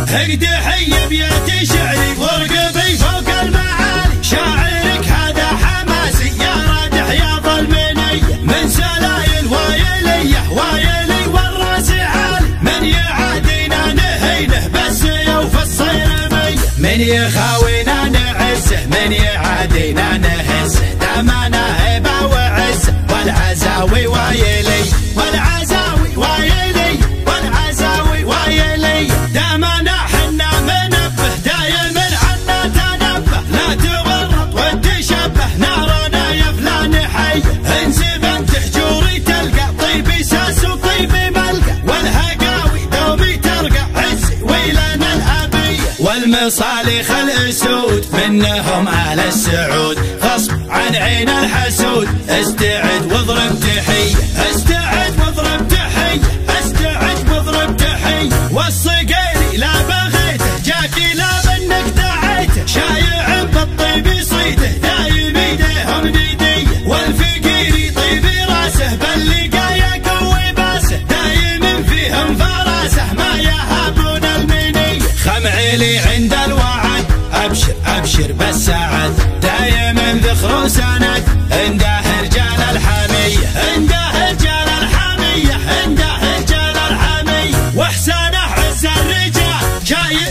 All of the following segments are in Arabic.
هيدي حي بياتي شعري وارقبي فوق المعالي، شاعرك هذا حماسي يا رادح يا ظلمني، من سلايل وايليه وايلي والراس عالي، من يعادينا نهينه بالسيوف الصيرمي، من يخاوينا نعزه من يعادينا نهزه، دامنا هيبه وعزه والعزاوي وايلي والعزاوي وايلي والعزاوي وايلي، دامنا حنا منبه دايما عنا تنبه، لا تورط وتشبه نارنا يا فلان حي، انزب انت حجوري تلقى طيبي ساس وطيبي ملقى، والهقاوي دومي ترقى عزي ويلنا الابيه، والمصالح الاسود منهم اهل السعود، غصب عن عين الحسود استعد واضرب تحيه، استعد واضرب تحيه، استعد واضرب تحيه، والصقيري لا بغيته جاكي لا منك دعيته، شايع بالطيب صيده دايم ايديهم نديه، والفقيري طيب راسه باللقايا قوي باسه، دايم فيهم فراسه ما يهابون المنيه، خمعيلي عند الوعد ابشر ابشر بالسعد، دايم ذخر وسند عنده رجال الحميه، عنده رجال الحميه، عنده رجال الحميه، واحسانه عز الرجال شايل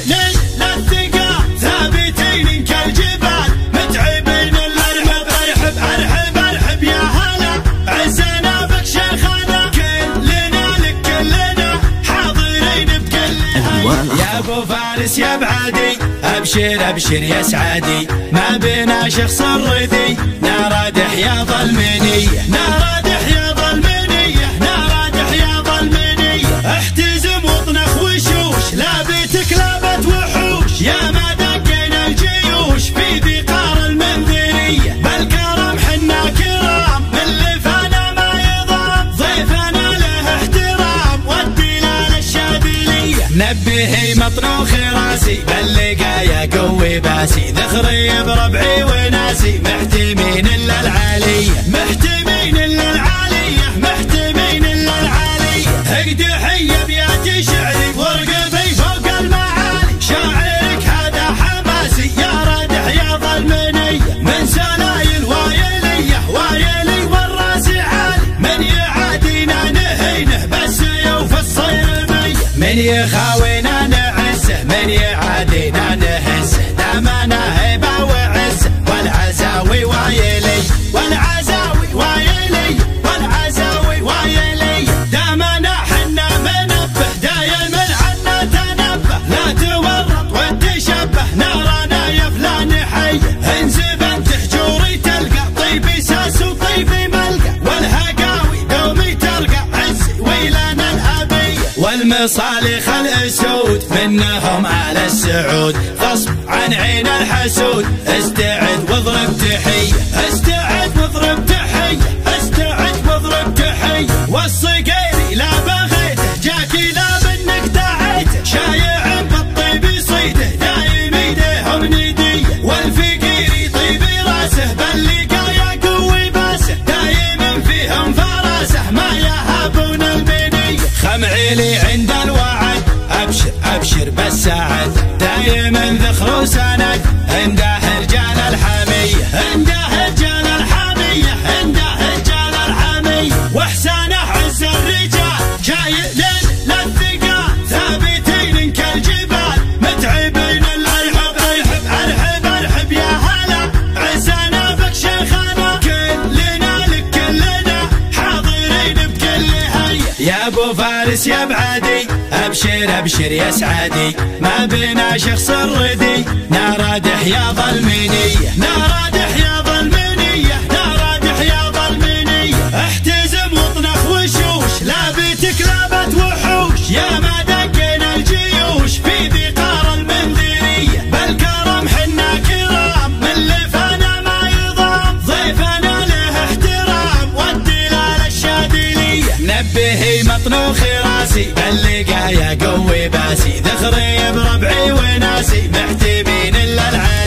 للثقال، ثابتين كالجبال متعبين الارحب، ارحب ارحب ارحب يا هلا عزنا بك شيخنا، كلنا لك كلنا حاضرين بكل هيا، يا ابو فارس يا بعدي ابشر ابشر يا سعادي، ما بنا شخص الردي نارادح يا ظلمنيه، نارادح يا ظلمنيه، نارادح يا ظلمنيه، احتزم واطنخ وشوش لابتك لابت وحوش، يا ما دقينا الجيوش في بقار المنذريه، بالكرم حنا كرام من لفانا ما يضام، ضيفنا له احترام والدلال الشاذليه، نبهي مطنوخ راسي باللقايا قوي باسي، ذخري بربعي وناسي محتمين الا العاليه، محتمين الا العاليه، محتمين الا العاليه، هيدي حي بياتي شعري وارقبي فوق المعالي، شاعرك هذا حماسي يا رادح يا ظلمني، من سلايل وايليه وايلي والراس عالي، من يعادينا نهينه بالسيوف الصيرمي، من يخاوينا نعزه من يعادينا نهزه، دامنا هيبه وعزه والعزاوي وايلي والعزاوي وايلي والعزاوي وايلي، دامنا حنا منبه دايما عنا تنبه، لا تورط وتشبه نارنا يا فلان حي، انزب انت حجوري تلقى طيبي ساس وطيبي ملقى، والهقاوي دومي ترقى عزي ويلنا الابيه، والمصالح الاسود منهم اهل السعود، غصب عن عين الحسود استعد واضرب تحيه، استعد واضرب تحيه، استعد واضرب تحيه، والصقيري لا بغيته جاكي لا منك دعيته، شايع بالطيب صيده دايم ايديهم نديه، والفقيري طيب راسه باللقايا قوي باسه، دايم فيهم فراسه ما يهابون المنيه، خمعيلي عند الوعد ابشر ابشر بالسعد، دايما ذخر وسند عنده رجال الحميه، عنده رجال الحميه، عنده رجال الحميه، واحسانه عز الرجال شايل للثقال، ثابتين كالجبال متعبين الارحب، ارحب ارحب ارحب يا هلا عزنا بك شيخنا، كلنا لك كلنا حاضرين بكل هيا، يا ابو فارس يا بعدي ابشر ابشر يا سعادي، ما بنا شخص الردي نارادح يا ظلمنيه، نارادح يا ظلمنيه، نارادح يا ظلمنيه، احتزم واطنخ وشوش لابتك لابت وحوش، يا ما دقينا الجيوش في بقار المنذريه، بالكرم حنا كرام من لفانا ما يضام، ضيفنا له احترام والدلال الشاذليه، نبهي مطنوخ راسي باللقايا قوي باسي، ذخري بربعي وناسي محتمين الا العالي.